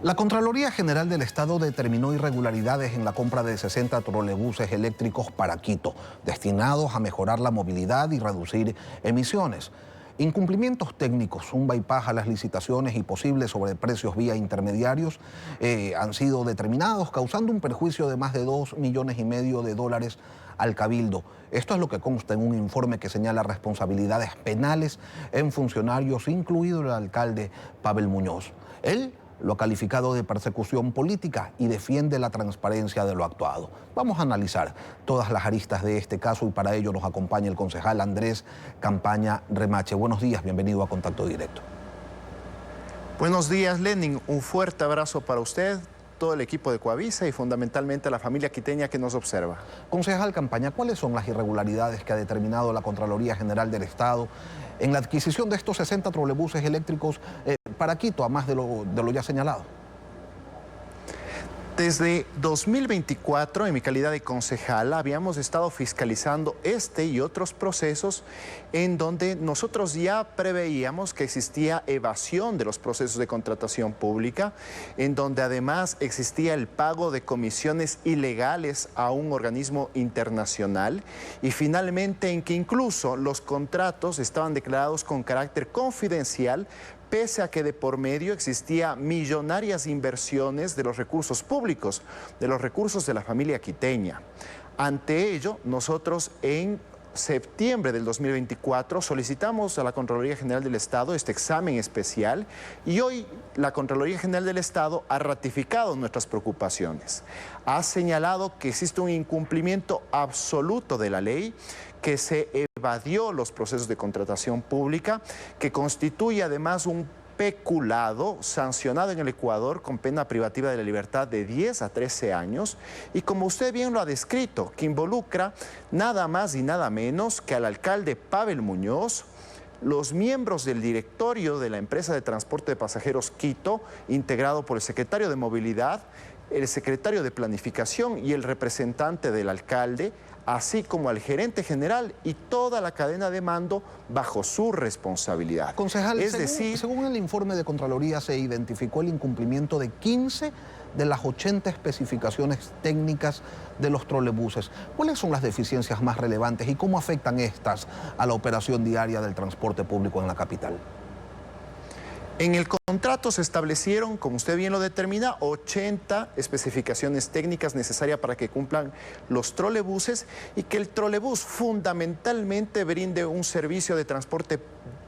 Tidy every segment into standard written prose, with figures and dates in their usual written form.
La Contraloría General del Estado determinó irregularidades en la compra de 60 trolebuses eléctricos para Quito, destinados a mejorar la movilidad y reducir emisiones. Incumplimientos técnicos, un bypass a las licitaciones y posibles sobreprecios vía intermediarios han sido determinados, causando un perjuicio de más de $2,5 millones al Cabildo. Esto es lo que consta en un informe que señala responsabilidades penales en funcionarios, incluido el alcalde Pavel Muñoz. Él lo ha calificado de persecución política y defiende la transparencia de lo actuado. Vamos a analizar todas las aristas de este caso y para ello nos acompaña el concejal Andrés Campaña Remache. Buenos días, bienvenido a Contacto Directo. Buenos días, Lenin. Un fuerte abrazo para usted, todo el equipo de Coavisa y fundamentalmente a la familia quiteña que nos observa. Concejal Campaña, ¿cuáles son las irregularidades que ha determinado la Contraloría General del Estado en la adquisición de estos 60 trolebuses eléctricos para Quito, a más de lo ya señalado? Desde 2024, en mi calidad de concejal, habíamos estado fiscalizando este y otros procesos en donde nosotros ya preveíamos que existía evasión de los procesos de contratación pública, en donde además existía el pago de comisiones ilegales a un organismo internacional y finalmente en que incluso los contratos estaban declarados con carácter confidencial, pese a que de por medio existía millonarias inversiones de los recursos públicos, de los recursos de la familia quiteña. Ante ello, nosotros en septiembre del 2024 solicitamos a la Contraloría General del Estado este examen especial y hoy la Contraloría General del Estado ha ratificado nuestras preocupaciones. Ha señalado que existe un incumplimiento absoluto de la ley, que se evadió los procesos de contratación pública, que constituye además un peculado sancionado en el Ecuador con pena privativa de la libertad de 10 a 13 años y como usted bien lo ha descrito, que involucra nada más y nada menos que al alcalde Pavel Muñoz, los miembros del directorio de la empresa de transporte de pasajeros Quito, integrado por el secretario de Movilidad, el secretario de Planificación y el representante del alcalde, así como al gerente general y toda la cadena de mando bajo su responsabilidad. Concejal, según el informe de Contraloría se identificó el incumplimiento de 15 de las 80 especificaciones técnicas de los trolebuses. ¿Cuáles son las deficiencias más relevantes y cómo afectan estas a la operación diaria del transporte público en la capital? En el contrato se establecieron, como usted bien lo determina, 80 especificaciones técnicas necesarias para que cumplan los trolebuses y que el trolebús fundamentalmente brinde un servicio de transporte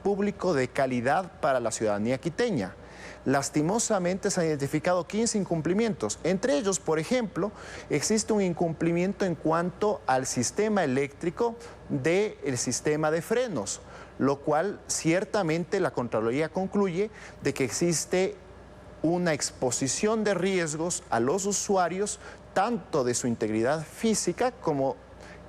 público de calidad para la ciudadanía quiteña. Lastimosamente se han identificado 15 incumplimientos. Entre ellos, por ejemplo, existe un incumplimiento en cuanto al sistema eléctrico del sistema de frenos, lo cual ciertamente la Contraloría concluye de que existe una exposición de riesgos a los usuarios, tanto de su integridad física como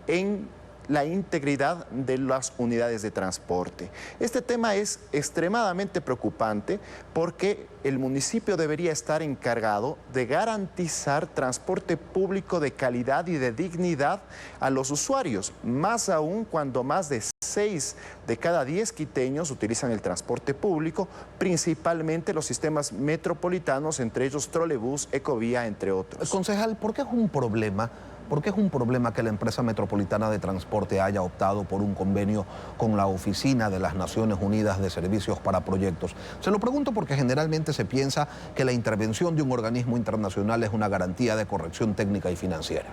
en la integridad de las unidades de transporte. Este tema es extremadamente preocupante porque el municipio debería estar encargado de garantizar transporte público de calidad y de dignidad a los usuarios, más aún cuando más de 6 de cada 10 quiteños utilizan el transporte público, principalmente los sistemas metropolitanos, entre ellos trolebús, ecovía, entre otros. Concejal, ¿por qué es un problema? ¿Por qué es un problema que la empresa metropolitana de transporte haya optado por un convenio con la Oficina de las Naciones Unidas de Servicios para Proyectos? Se lo pregunto porque generalmente se piensa que la intervención de un organismo internacional es una garantía de corrección técnica y financiera.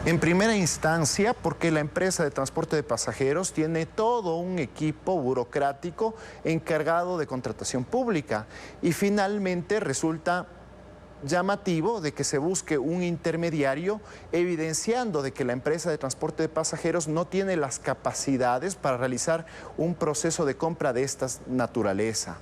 En primera instancia, porque la empresa de transporte de pasajeros tiene todo un equipo burocrático encargado de contratación pública y finalmente resulta llamativo de que se busque un intermediario evidenciando de que la empresa de transporte de pasajeros no tiene las capacidades para realizar un proceso de compra de esta naturaleza.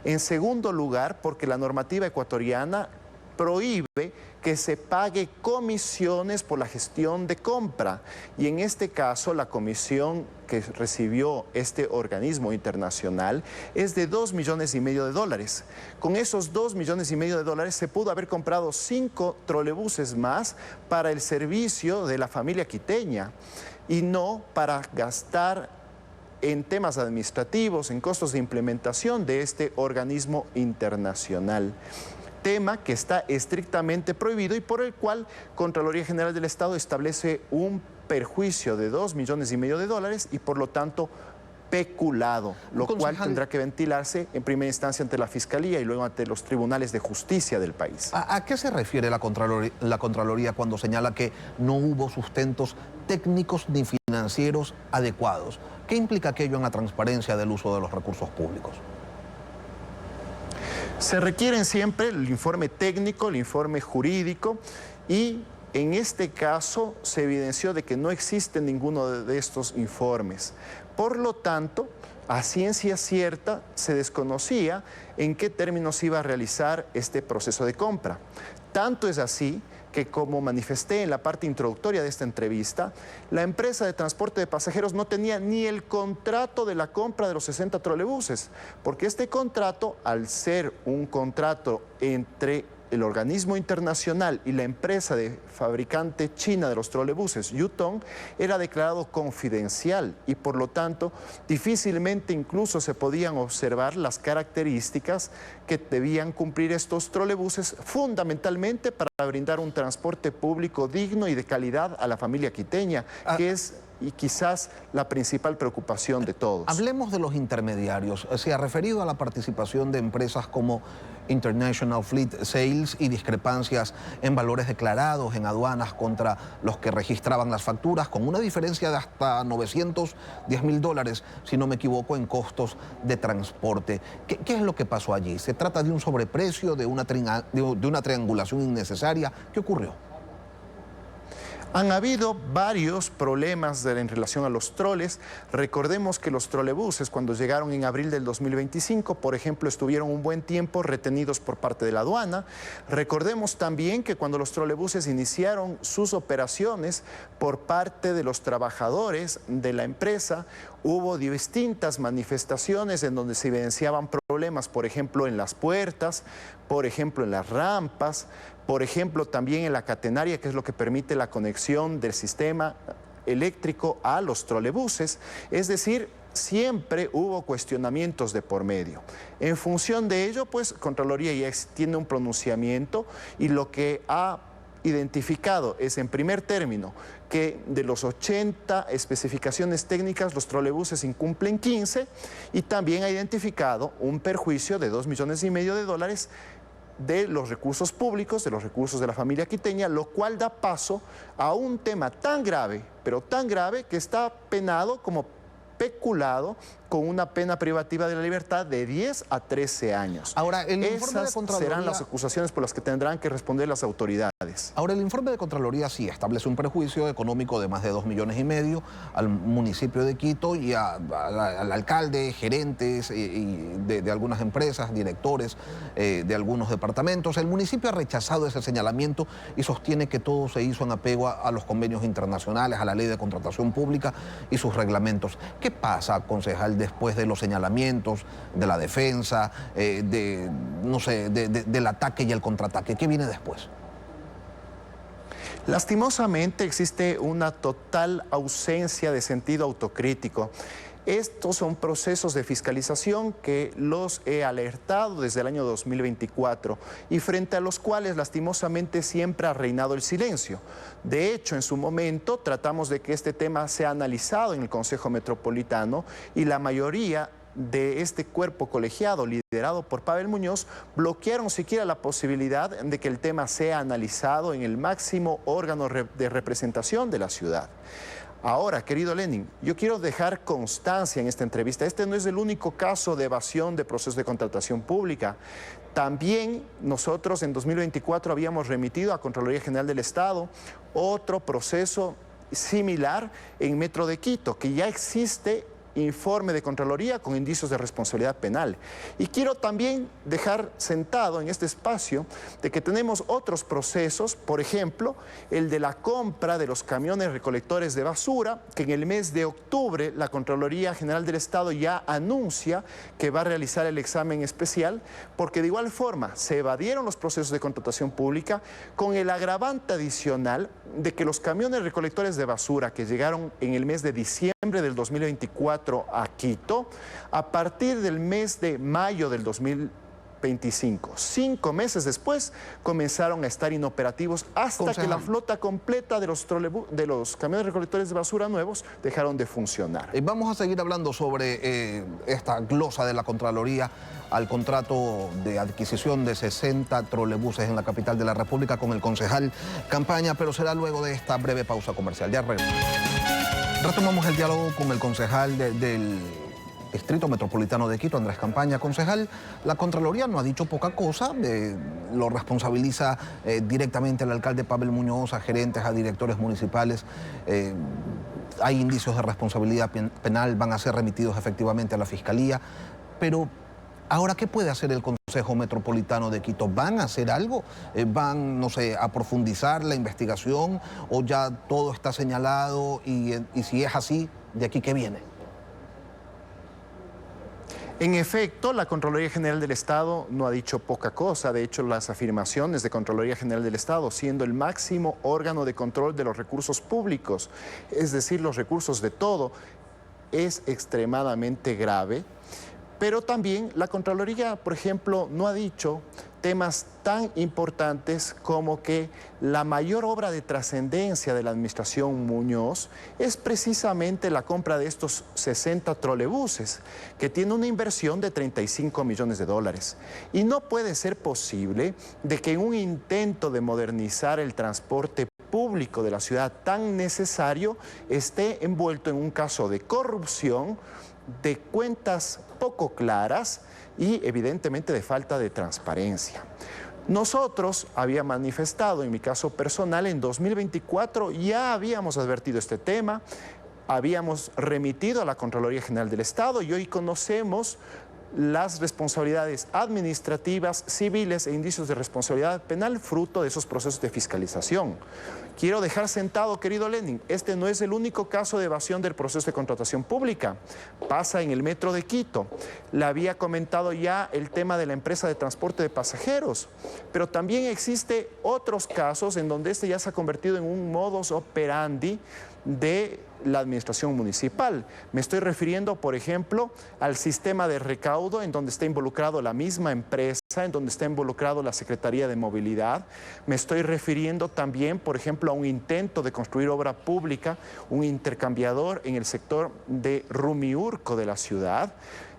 En segundo lugar, porque la normativa ecuatoriana prohíbe que se pague comisiones por la gestión de compra y en este caso la comisión que recibió este organismo internacional es de $2,5 millones. Con esos $2,5 millones se pudo haber comprado 5 trolebuses más para el servicio de la familia quiteña y no para gastar en temas administrativos, en costos de implementación de este organismo internacional. Tema que está estrictamente prohibido y por el cual Contraloría General del Estado establece un perjuicio de $2,5 millones y por lo tanto peculado, lo cual tendrá que ventilarse en primera instancia ante la Fiscalía y luego ante los tribunales de justicia del país. ¿A qué se refiere la Contraloría cuando señala que no hubo sustentos técnicos ni financieros adecuados? ¿Qué implica aquello en la transparencia del uso de los recursos públicos? Se requieren siempre el informe técnico, el informe jurídico y en este caso se evidenció de que no existe ninguno de estos informes. Por lo tanto, a ciencia cierta se desconocía en qué términos iba a realizar este proceso de compra. Tanto es así que, como manifesté en la parte introductoria de esta entrevista, la empresa de transporte de pasajeros no tenía ni el contrato de la compra de los 60 trolebuses, porque este contrato, al ser un contrato entre el organismo internacional y la empresa de fabricante china de los trolebuses, Yutong, era declarado confidencial y por lo tanto difícilmente incluso se podían observar las características que debían cumplir estos trolebuses fundamentalmente para brindar un transporte público digno y de calidad a la familia quiteña, que es y quizás la principal preocupación de todos. Hablemos de los intermediarios. Se ha referido a la participación de empresas como International Fleet Sales y discrepancias en valores declarados en aduanas contra los que registraban las facturas, con una diferencia de hasta $910,000, si no me equivoco, en costos de transporte. ¿Qué es lo que pasó allí? ¿Se trata de un sobreprecio, de una triangulación innecesaria? ¿Qué ocurrió? Han habido varios problemas en relación a los troles. Recordemos que los trolebuses, cuando llegaron en abril del 2025, por ejemplo, estuvieron un buen tiempo retenidos por parte de la aduana. Recordemos también que cuando los trolebuses iniciaron sus operaciones por parte de los trabajadores de la empresa, hubo distintas manifestaciones en donde se evidenciaban problemas, por ejemplo, en las puertas, por ejemplo, en las rampas, por ejemplo, también en la catenaria, que es lo que permite la conexión del sistema eléctrico a los trolebuses. Es decir, siempre hubo cuestionamientos de por medio. En función de ello, pues, Contraloría ya tiene un pronunciamiento y lo que ha identificado es, en primer término, que de los 80 especificaciones técnicas, los trolebuses incumplen 15 y también ha identificado un perjuicio de $2,5 millones de los recursos públicos, de los recursos de la familia quiteña, lo cual da paso a un tema tan grave, pero tan grave que está penado como peculado con una pena privativa de la libertad de 10 a 13 años. Ahora, esas serán las acusaciones por las que tendrán que responder las autoridades. Ahora, el informe de Contraloría sí establece un perjuicio económico de más de $2,5 millones al municipio de Quito y al alcalde, gerentes de algunas empresas, directores de algunos departamentos. El municipio ha rechazado ese señalamiento y sostiene que todo se hizo en apego a los convenios internacionales, a la ley de contratación pública y sus reglamentos. ¿Qué pasa, concejal, después de los señalamientos, de la defensa, del ataque y el contraataque? ¿Qué viene después? Lastimosamente existe una total ausencia de sentido autocrítico. Estos son procesos de fiscalización que los he alertado desde el año 2024 y frente a los cuales lastimosamente siempre ha reinado el silencio. De hecho, en su momento tratamos de que este tema sea analizado en el Consejo Metropolitano y la mayoría de este cuerpo colegiado liderado por Pavel Muñoz bloquearon siquiera la posibilidad de que el tema sea analizado en el máximo órgano de representación de la ciudad. Ahora, querido Lenin, yo quiero dejar constancia en esta entrevista. Este no es el único caso de evasión de procesos de contratación pública. También nosotros en 2024 habíamos remitido a Contraloría General del Estado otro proceso similar en Metro de Quito, que ya existe informe de Contraloría con indicios de responsabilidad penal. Y quiero también dejar sentado en este espacio de que tenemos otros procesos, por ejemplo, el de la compra de los camiones recolectores de basura, que en el mes de octubre la Contraloría General del Estado ya anuncia que va a realizar el examen especial, porque de igual forma se evadieron los procesos de contratación pública con el agravante adicional de que los camiones recolectores de basura que llegaron en el mes de diciembre diciembre del 2024 a Quito, a partir del mes de mayo del 2025. 5 meses después comenzaron a estar inoperativos hasta que la flota completa de los camiones recolectores de basura nuevos dejaron de funcionar. Vamos a seguir hablando sobre esta glosa de la Contraloría al contrato de adquisición de 60 trolebuses en la capital de la República con el concejal Campaña, pero será luego de esta breve pausa comercial. Ya retomamos el diálogo con el concejal del Distrito Metropolitano de Quito, Andrés Campaña. Concejal, la Contraloría no ha dicho poca cosa, lo responsabiliza directamente el alcalde Pavel Muñoz, a gerentes, a directores municipales. Hay indicios de responsabilidad penal, van a ser remitidos efectivamente a la Fiscalía, pero ahora, ¿qué puede hacer el Consejo Metropolitano de Quito? ¿Van a hacer algo? ¿Van, no sé, a profundizar la investigación o ya todo está señalado y si es así, de aquí qué viene? En efecto, la Contraloría General del Estado no ha dicho poca cosa. De hecho, las afirmaciones de Contraloría General del Estado, siendo el máximo órgano de control de los recursos públicos, es decir, los recursos de todo, es extremadamente grave. Pero también la Contraloría, por ejemplo, no ha dicho temas tan importantes como que la mayor obra de trascendencia de la administración Muñoz es precisamente la compra de estos 60 trolebuses, que tiene una inversión de 35 millones de dólares. Y no puede ser posible de que en un intento de modernizar el transporte público de la ciudad tan necesario esté envuelto en un caso de corrupción, de cuentas poco claras y evidentemente de falta de transparencia. Nosotros había manifestado, en mi caso personal, en 2024 ya habíamos advertido este tema, habíamos remitido a la Contraloría General del Estado y hoy conocemos las responsabilidades administrativas, civiles e indicios de responsabilidad penal fruto de esos procesos de fiscalización. Quiero dejar sentado, querido Lenin, este no es el único caso de evasión del proceso de contratación pública. Pasa en el metro de Quito. Le había comentado ya el tema de la empresa de transporte de pasajeros, pero también existe otros casos en donde este ya se ha convertido en un modus operandi de la administración municipal. Me estoy refiriendo, por ejemplo, al sistema de recaudo en donde está involucrado la misma empresa, en donde está involucrado la Secretaría de Movilidad. Me estoy refiriendo también, por ejemplo, a un intento de construir obra pública, un intercambiador en el sector de Rumiurco de la ciudad.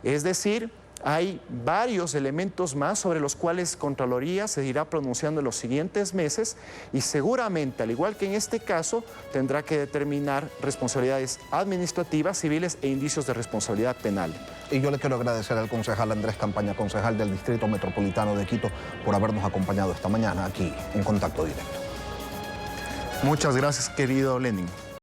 Es decir, hay varios elementos más sobre los cuales Contraloría se irá pronunciando en los siguientes meses y seguramente, al igual que en este caso, tendrá que determinar responsabilidades administrativas, civiles e indicios de responsabilidad penal. Y yo le quiero agradecer al concejal Andrés Campaña, concejal del Distrito Metropolitano de Quito, por habernos acompañado esta mañana aquí en Contacto Directo. Muchas gracias, querido Lenin.